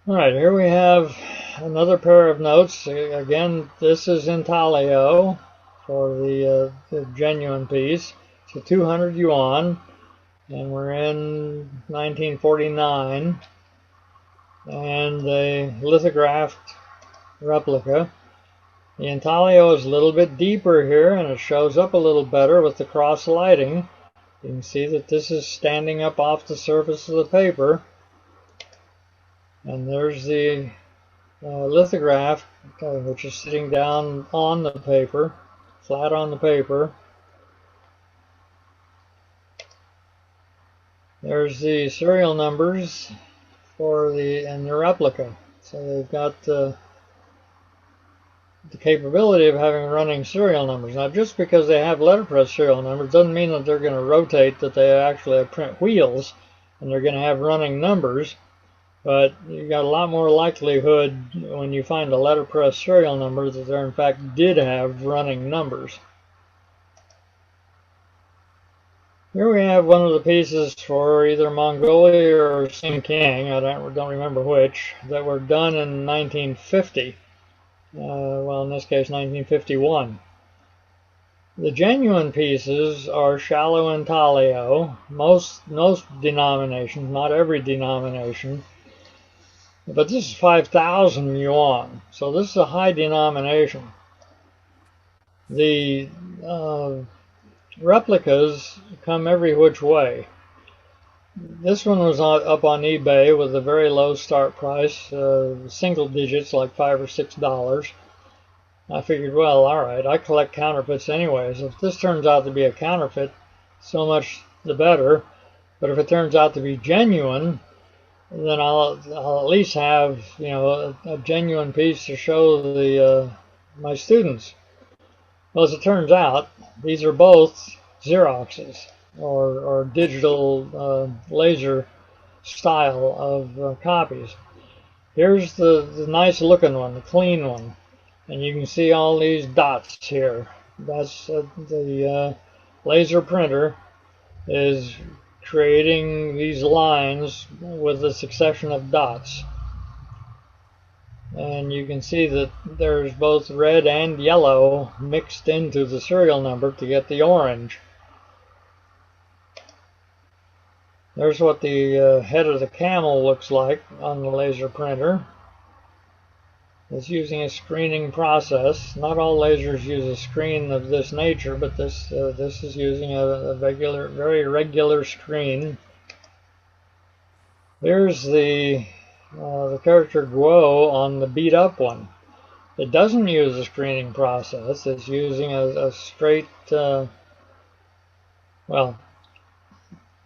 All right, here we have another pair of notes. Again, this is intaglio for the genuine piece. It's a 200 yuan, and we're in 1949. And the lithographed replica. The intaglio is a little bit deeper here, and it shows up a little better with the cross lighting. You can see that this is standing up off the surface of the paper. And there's the lithograph, which is sitting down on the paper, flat on the paper. There's the serial numbers for the replica. So they've got the capability of having running serial numbers. Now, just because they have letterpress serial numbers doesn't mean that they're going to rotate, that they actually have print wheels and they're going to have running numbers. But you've got a lot more likelihood when you find a letterpress serial number that there in fact did have running numbers. Here we have one of the pieces for either Mongolia or Xinjiang, I don't remember which, that were done in 1950. Well, in this case, 1951. The genuine pieces are shallow intaglio. Most denominations, not every denomination. But this is 5,000 yuan, so this is a high denomination. The replicas come every which way. This one was up on eBay with a very low start price, single digits, like $5 or $6. I figured, well, all right, I collect counterfeits anyways. If this turns out to be a counterfeit, so much the better. But if it turns out to be genuine, then I'll at least have, you know, a genuine piece to show the my students. Well, as it turns out, these are both Xeroxes or digital laser style of copies. Here's the nice looking one, the clean one, and you can see all these dots here. That's the laser printer is creating these lines with a succession of dots. And you can see that there's both red and yellow mixed into the serial number to get the orange. There's what the head of the camel looks like on the laser printer. It's using a screening process. Not all lasers use a screen of this nature, but this is using a very regular screen. Here's the character Guo on the beat up one. It doesn't use a screening process. It's using a straight, well,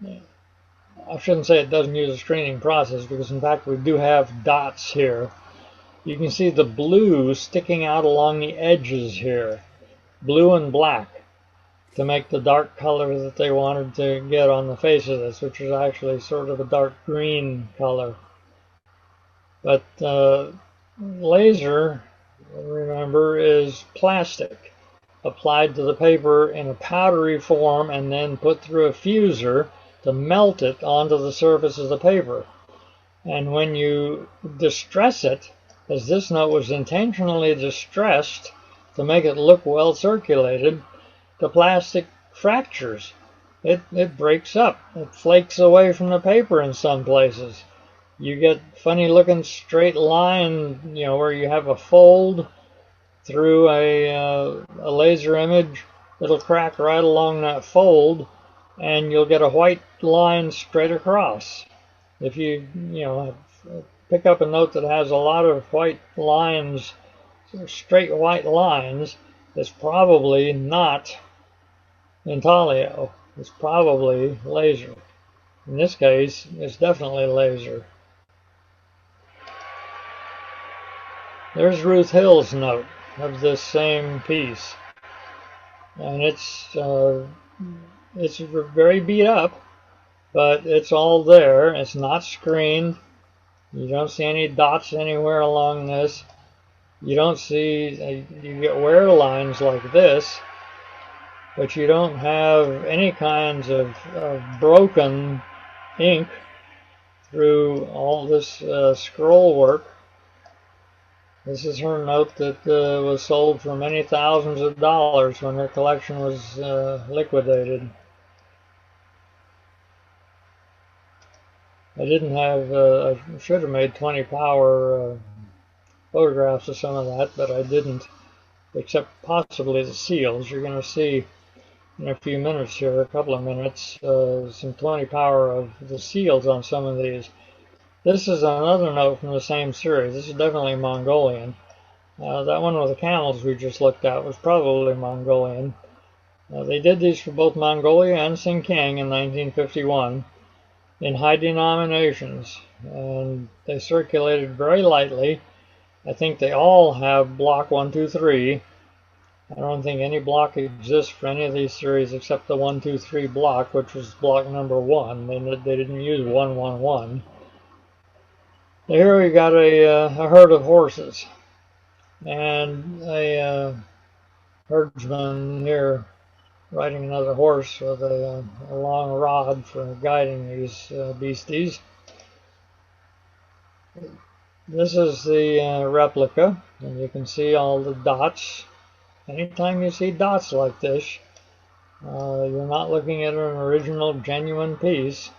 I shouldn't say it doesn't use a screening process, because in fact we do have dots here. You can see the blue sticking out along the edges here, blue and black, to make the dark color that they wanted to get on the face of this, which is actually sort of a dark green color. But laser, remember, is plastic applied to the paper in a powdery form and then put through a fuser to melt it onto the surface of the paper. And when you distress it, as this note was intentionally distressed to make it look well circulated, the plastic fractures. It breaks up. It flakes away from the paper in some places. You get funny looking straight line, you know, where you have a fold through a laser image. It'll crack right along that fold, and you'll get a white line straight across. If you pick up a note that has a lot of white lines, straight white lines, it's probably not intaglio. It's probably laser. In this case, it's definitely laser. There's Ruth Hill's note of this same piece, and it's very beat up, but it's all there. It's not screened. You don't see any dots anywhere along this. You don't see, you get wear lines like this, but you don't have any kinds of broken ink. through all this scroll work. This is her note that was sold for many thousands of dollars when her collection was liquidated. I didn't have, I should have made 20 power photographs of some of that, but I didn't, except possibly the seals. You're going to see in a few minutes here, a couple of minutes, some 20 power of the seals on some of these. This is another note from the same series. This is definitely Mongolian. That one with the camels we just looked at was probably Mongolian. They did these for both Mongolia and Sinkiang in 1951 in high denominations, and they circulated very lightly. I think they all have block 1, 2, 3. I don't think any block exists for any of these series except the 1, 2, 3 block, which was block number 1. They didn't use 1, 1, 1. Here we got a herd of horses and a herdsman here riding another horse with a long rod for guiding these beasties. This is the replica, and you can see all the dots. Anytime you see dots like this, you're not looking at an original, genuine piece.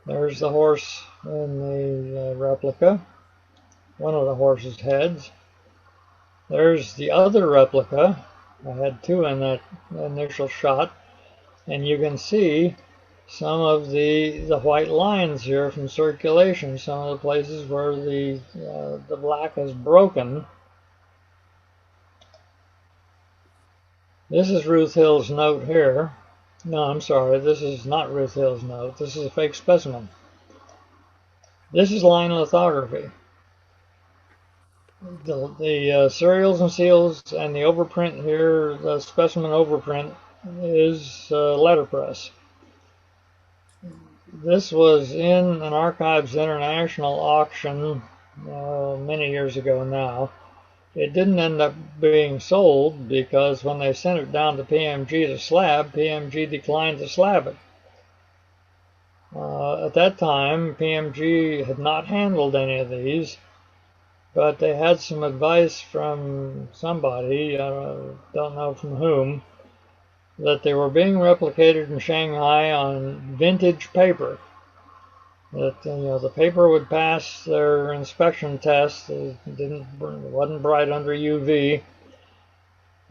There's the horse in the replica, one of the horse's heads. There's the other replica. I had two in that initial shot, and you can see some of the white lines here from circulation, some of the places where the black is broken. This is Ruth Hill's note here. No, I'm sorry, this is not Ruth Hill's note. This is a fake specimen. This is line lithography. The serials and seals and the overprint here, the specimen overprint, is letterpress. This was in an Archives International auction many years ago now. It didn't end up being sold because when they sent it down to PMG to slab, PMG declined to slab it. At that time, PMG had not handled any of these, but they had some advice from somebody, don't know from whom, that they were being replicated in Shanghai on vintage paper. That the paper would pass their inspection test. It wasn't bright under UV,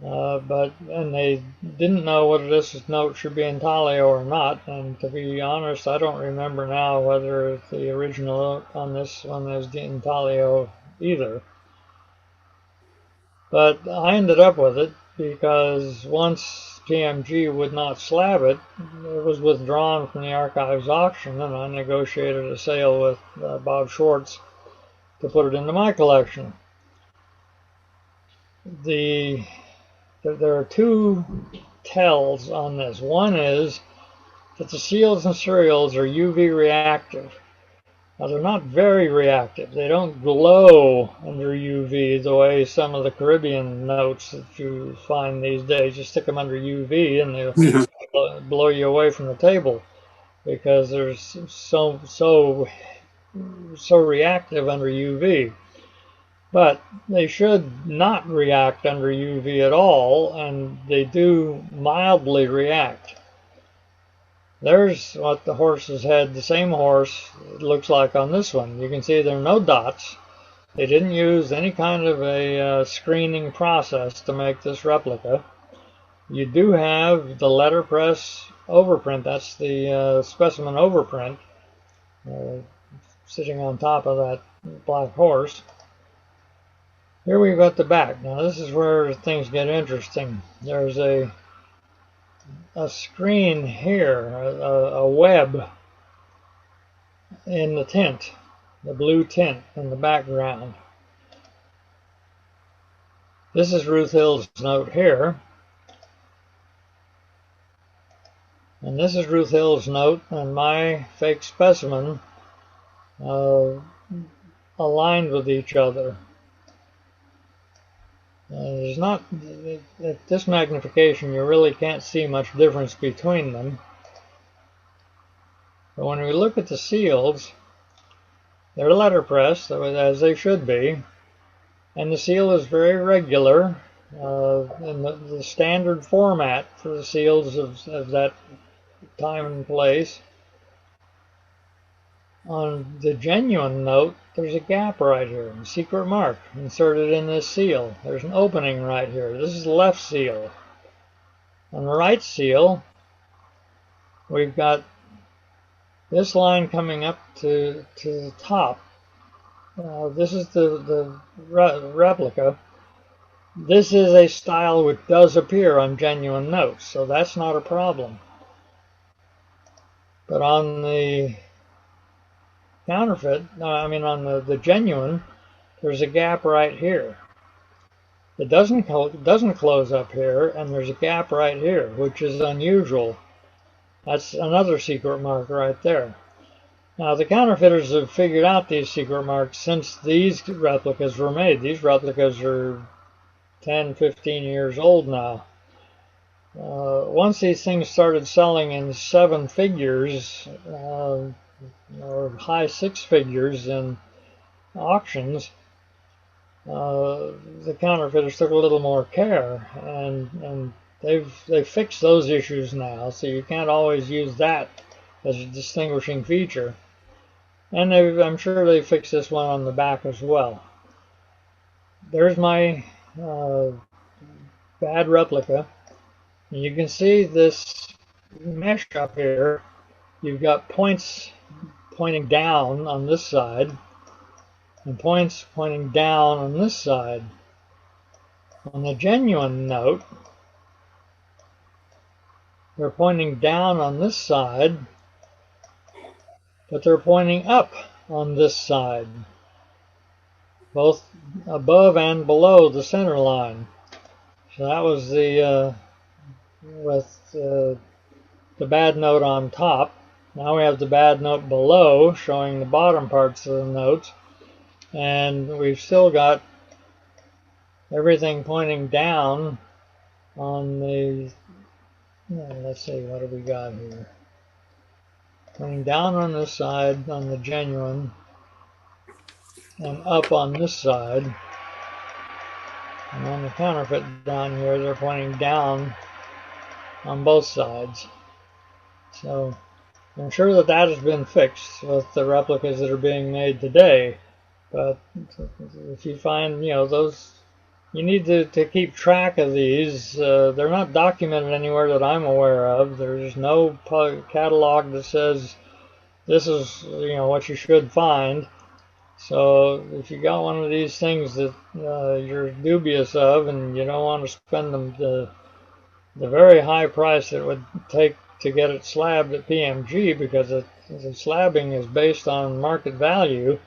and they didn't know whether this note should be intaglio or not. And to be honest, I don't remember now whether the original on this one is intaglio either. But I ended up with it because once PMG would not slab it, it was withdrawn from the archives auction, and I negotiated a sale with Bob Schwartz to put it into my collection. There are two tells on this. One is that the seals and serials are UV reactive. Now, they're not very reactive. They don't glow under UV the way some of the Caribbean notes that you find these days. You stick them under UV and they'll blow you away from the table because they're so reactive under UV. But they should not react under UV at all, and they do mildly react. There's what the horse's head, the same horse, looks like on this one. You can see there are no dots. They didn't use any kind of a screening process to make this replica. You do have the letterpress overprint. That's the specimen overprint sitting on top of that black horse. Here we've got the back. Now this is where things get interesting. There's a screen here, a web in the tint, the blue tint in the background. This is Ruth Hill's note here. And this is Ruth Hill's note and my fake specimen aligned with each other. There's not, at this magnification, you really can't see much difference between them. But when we look at the seals, they're letterpress, as they should be, and the seal is very regular in the standard format for the seals of that time and place. On the genuine note, there's a gap right here, a secret mark inserted in this seal. There's an opening right here. This is the left seal. On the right seal, we've got this line coming up to the top. This is the replica. This is a style which does appear on genuine notes, so that's not a problem. But on the counterfeit, on the genuine, there's a gap right here. It doesn't close up here, and there's a gap right here, which is unusual. That's another secret mark right there. Now, the counterfeiters have figured out these secret marks since these replicas were made. These replicas are 10, 15 years old now. Once these things started selling in 7 figures, or high 6 figures in auctions, the counterfeiters took a little more care, and they've fixed those issues now, so you can't always use that as a distinguishing feature. And I'm sure they fixed this one on the back as well. There's my bad replica. And you can see this mesh up here. You've got points pointing down on this side and points pointing down on this side. On the genuine note, they're pointing down on this side, but they're pointing up on this side, both above and below the center line. So that was the with the bad note on top. Now we have the bad note below, showing the bottom parts of the notes, and we've still got everything pointing down on the, let's see, what have we got here? Pointing down on this side on the genuine, and up on this side. And on the counterfeit down here, they're pointing down on both sides. So I'm sure that that has been fixed with the replicas that are being made today. But if you find, those, you need to keep track of these. They're not documented anywhere that I'm aware of. There's no catalog that says this is, what you should find. So if you got one of these things that you're dubious of, and you don't want to spend the very high price it would take to get it slabbed at PMG, because the slabbing is based on market value,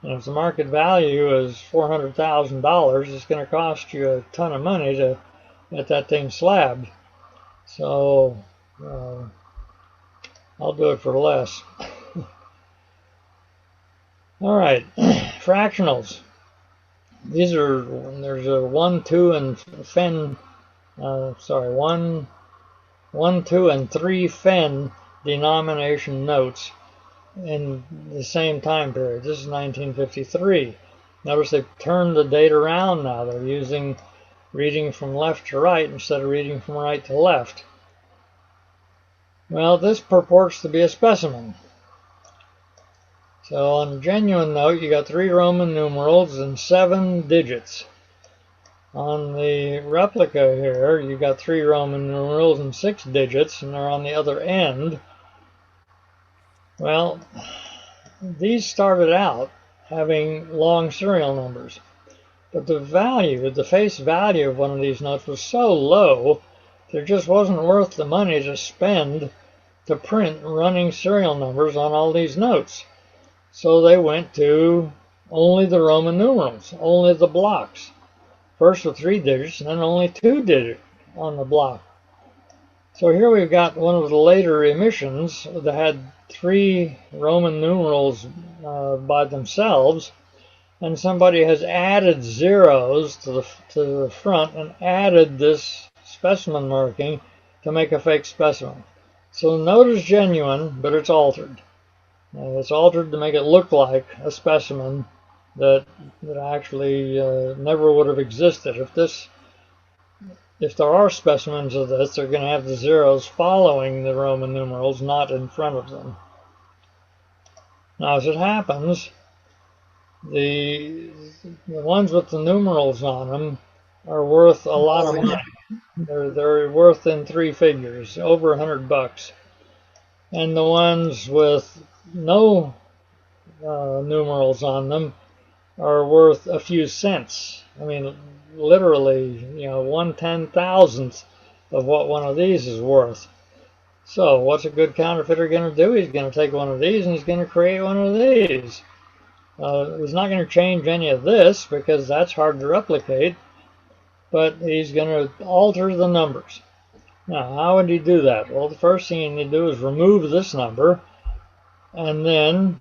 and if the market value is $400,000, it's going to cost you a ton of money to get that thing slabbed. So I'll do it for less. All right, fractionals. These are, there's a 1, 2, and 2, and 3 Fen denomination notes in the same time period. This is 1953. Notice they've turned the date around now. They're using reading from left to right instead of reading from right to left. Well, this purports to be a specimen. So on the genuine note, you got 3 Roman numerals and 7 digits. On the replica here, you got 3 Roman numerals and 6 digits, and they're on the other end. Well, these started out having long serial numbers, but the face value of one of these notes was so low, there just wasn't worth the money to spend to print running serial numbers on all these notes. So they went to only the Roman numerals, only the blocks. First with 3 digits, and then only 2 digits on the block. So here we've got one of the later emissions that had 3 Roman numerals by themselves, and somebody has added zeros to the front and added this specimen marking to make a fake specimen. So the note is genuine, but it's altered. It's altered to make it look like a specimen that actually never would have existed. If there are specimens of this, they're going to have the zeros following the Roman numerals, not in front of them. Now, as it happens, the ones with the numerals on them are worth a lot of money. They're worth in three figures, over $100. And the ones with no numerals on them are worth a few cents. I mean, literally, 1/10,000th of what one of these is worth. So what's a good counterfeiter going to do? He's going to take one of these and he's going to create one of these. He's not going to change any of this because that's hard to replicate, but he's going to alter the numbers. Now, how would he do that? Well, the first thing you need to do is remove this number and then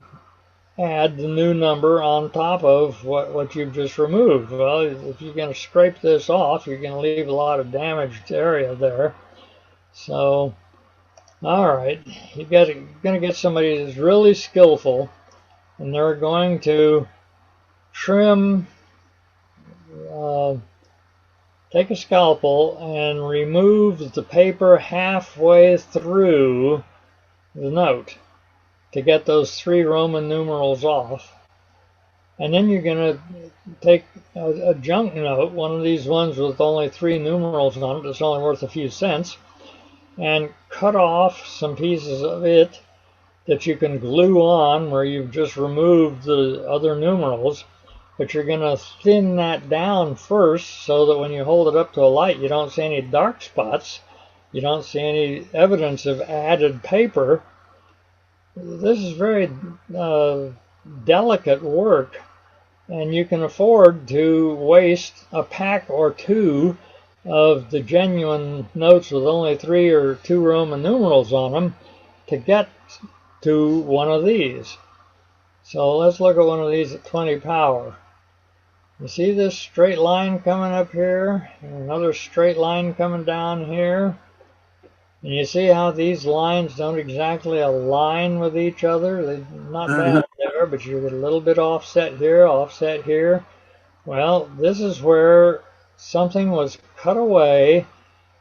add the new number on top of what you've just removed. Well, if you're going to scrape this off, you're going to leave a lot of damaged area there. So, all right, you're going to get somebody that's really skillful, and they're going to trim, take a scalpel and remove the paper halfway through the note to get those 3 Roman numerals off. And then you're going to take a junk note, one of these ones with only 3 numerals on it that's only worth a few cents, and cut off some pieces of it that you can glue on where you've just removed the other numerals. But you're going to thin that down first so that when you hold it up to a light, you don't see any dark spots. You don't see any evidence of added paper. This is very delicate work, and you can afford to waste a pack or 2 of the genuine notes with only 3 or 2 Roman numerals on them to get to one of these. So let's look at one of these at 20 power. You see this straight line coming up here, and another straight line coming down here? And you see how these lines don't exactly align with each other? They're not bad there, but you get a little bit offset here, offset here. Well, this is where something was cut away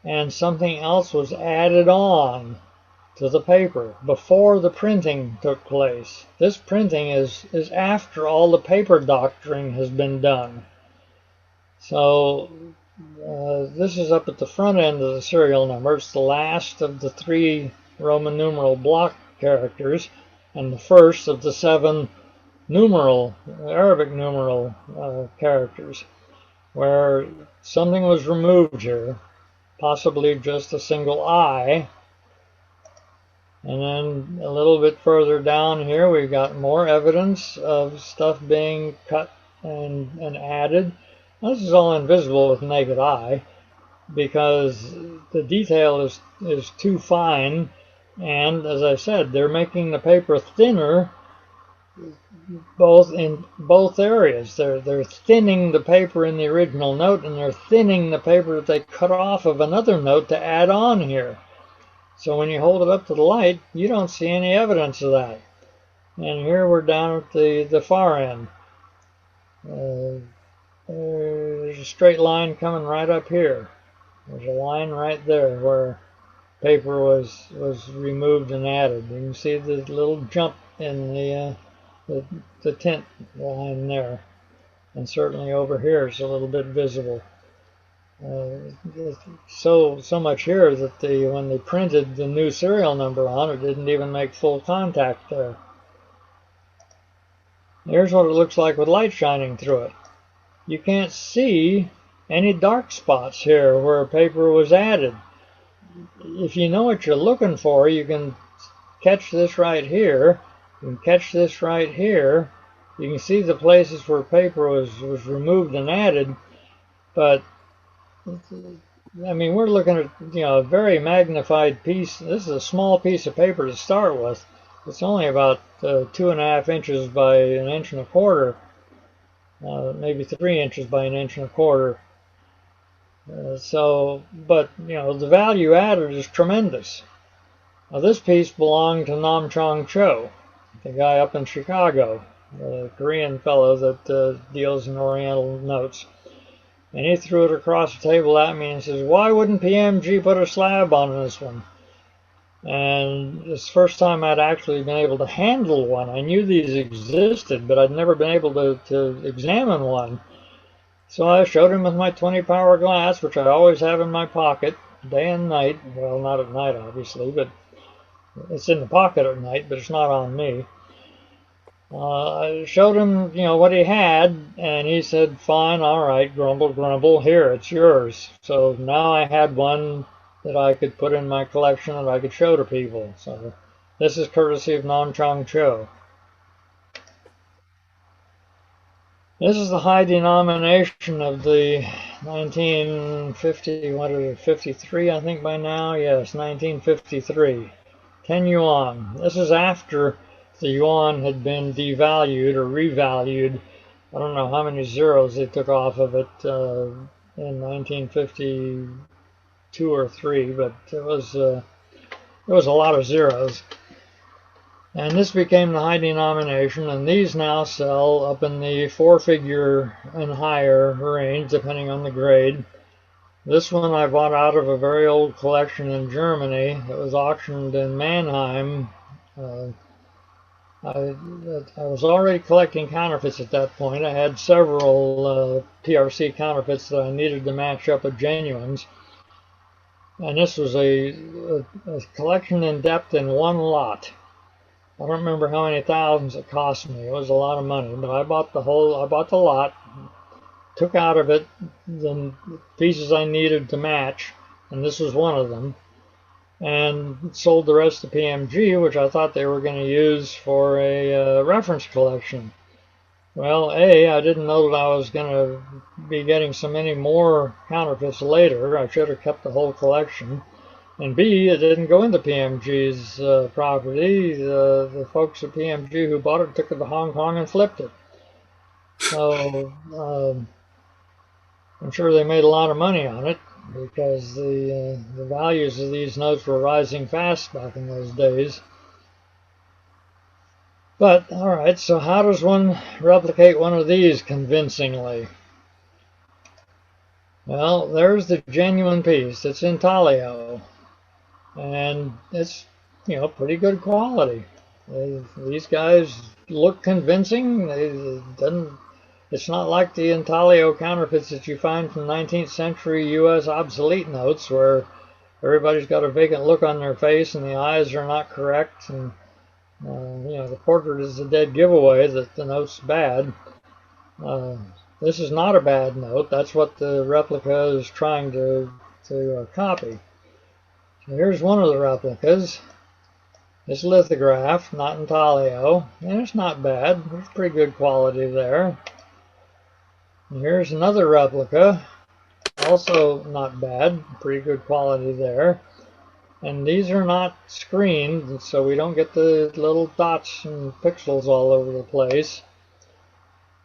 and something else was added on to the paper before the printing took place. This printing is after all the paper doctoring has been done. So this is up at the front end of the serial number. It's the last of the 3 Roman numeral block characters and the first of the 7 Arabic numeral characters, where something was removed here, possibly just a single I. And then a little bit further down here, we've got more evidence of stuff being cut and added. This is all invisible with naked eye because the detail is too fine, and as I said, they're making the paper thinner in both areas. They're thinning the paper in the original note, and they're thinning the paper that they cut off of another note to add on here. So when you hold it up to the light, you don't see any evidence of that. And here we're down at the far end. There's a straight line coming right up here. There's a line right there where paper was removed and added. You can see the little jump in the tint line there, and certainly over here is a little bit visible. So much here that when they printed the new serial number on it, didn't even make full contact there. Here's what it looks like with light shining through it. You can't see any dark spots here where paper was added. If you know what you're looking for, you can catch this right here. You can catch this right here. You can see the places where paper was removed and added, but I mean, we're looking at a very magnified piece. This is a small piece of paper to start with. It's only about 2.5 inches by 1.25 inches, maybe 3 inches by 1.25 inches. But the value added is tremendous. Now, this piece belonged to Nam Chong Cho, the guy up in Chicago, the Korean fellow that deals in Oriental notes. And he threw it across the table at me and says, "Why wouldn't PMG put a slab on this one?" And it's the first time I'd actually been able to handle one. I knew these existed, but I'd never been able to examine one. So I showed him with my 20 power glass, which I always have in my pocket, day and night. Well, not at night, obviously, but it's in the pocket at night, but it's not on me. I showed him, what he had, and he said, "Fine, all right, grumble, grumble, here, it's yours." So now I had one that I could put in my collection that I could show to people. So this is courtesy of Nam Chong Cho. This is the high denomination of the 1950, what is it, 53, I think by now? Yes, 1953. 10 yuan. This is after the yuan had been devalued or revalued. I don't know how many zeros they took off of it in 1952 or 3, but it was a lot of zeros. And this became the high denomination, and these now sell up in the 4-figure and higher range, depending on the grade. This one I bought out of a very old collection in Germany. It was auctioned in Mannheim. I was already collecting counterfeits at that point. I had several PRC counterfeits that I needed to match up with genuines. And this was a collection in depth in one lot. I don't remember how many thousands it cost me. It was a lot of money, but I bought the lot, took out of it the pieces I needed to match, and this was one of them, and sold the rest to PMG, which I thought they were going to use for a reference collection. Well, I didn't know that I was going to be getting so many more counterfeits later. I should have kept the whole collection. And B, it didn't go into PMG's property. The folks at PMG who bought it took it to Hong Kong and flipped it. So I'm sure they made a lot of money on it because the values of these notes were rising fast back in those days. But, all right, so how does one replicate one of these convincingly? Well, there's the genuine piece. It's intaglio. And it's, pretty good quality. These guys look convincing. It's not like the intaglio counterfeits that you find from 19th century U.S. obsolete notes where everybody's got a vacant look on their face and the eyes are not correct. And, the portrait is a dead giveaway that the note's bad. This is not a bad note. That's what the replica is trying to copy. Here's one of the replicas. It's lithograph, not intaglio, and it's not bad. There's pretty good quality there. And here's another replica, also not bad, pretty good quality there. And these are not screened, so we don't get the little dots and pixels all over the place.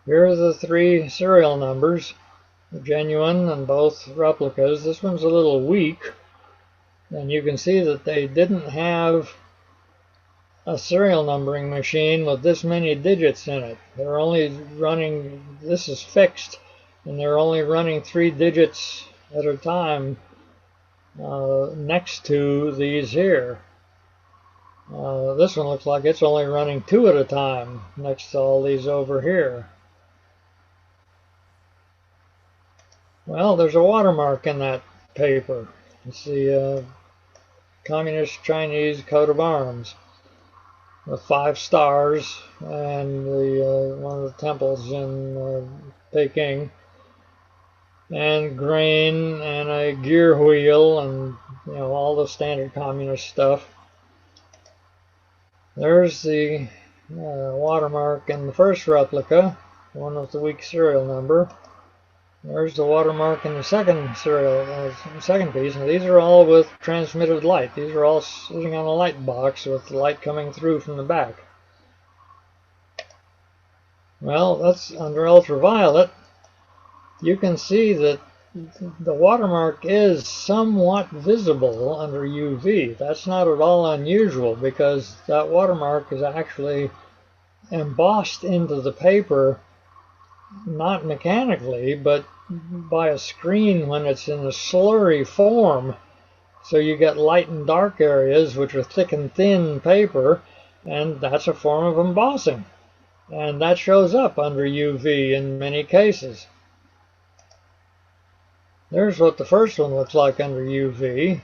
Here are the 3 serial numbers, the genuine and both replicas. This one's a little weak. And you can see that they didn't have a serial numbering machine with this many digits in it. They're only running, this is fixed, and they're only running 3 digits at a time next to these here. This one looks like it's only running 2 at a time next to all these over here. Well, there's a watermark in that paper. It's the Communist Chinese coat of arms with 5 stars and the one of the temples in Peking, and grain and a gear wheel and all the standard communist stuff. There's the watermark in the first replica, the one with the weak serial number. There's the watermark in the second piece, and these are all with transmitted light. These are all sitting on a light box with the light coming through from the back. Well, that's under ultraviolet. You can see that the watermark is somewhat visible under UV. That's not at all unusual because that watermark is actually embossed into the paper, not mechanically, but by a screen when it's in a slurry form. So you get light and dark areas, which are thick and thin paper, and that's a form of embossing. And that shows up under UV in many cases. There's what the first one looks like under UV.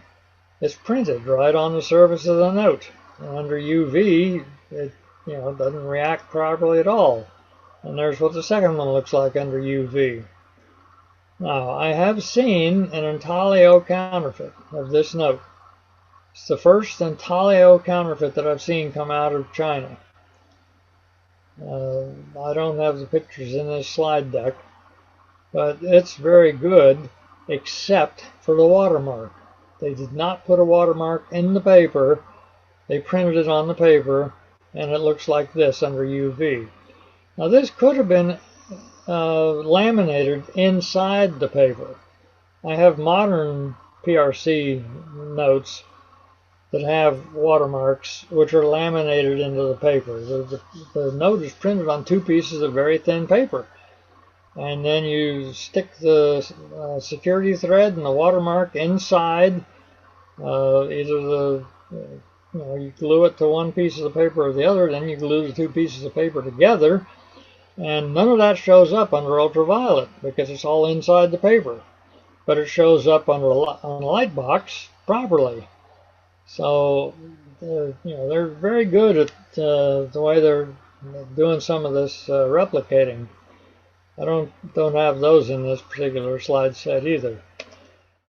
It's printed right on the surface of the note. And under UV, it doesn't react properly at all. And there's what the second one looks like under UV. Now, I have seen an intaglio counterfeit of this note. It's the first intaglio counterfeit that I've seen come out of China. I don't have the pictures in this slide deck, but it's very good except for the watermark. They did not put a watermark in the paper. They printed it on the paper, and it looks like this under UV. Now, this could have been laminated inside the paper. I have modern PRC notes that have watermarks which are laminated into the paper. The note is printed on two pieces of very thin paper, and then you stick the security thread and the watermark inside either you glue it to one piece of the paper or the other, then you glue the two pieces of paper together, and none of that shows up under ultraviolet because it's all inside the paper, but it shows up on a light box properly. So they're very good at the way they're doing some of this replicating. I don't have those in this particular slide set either.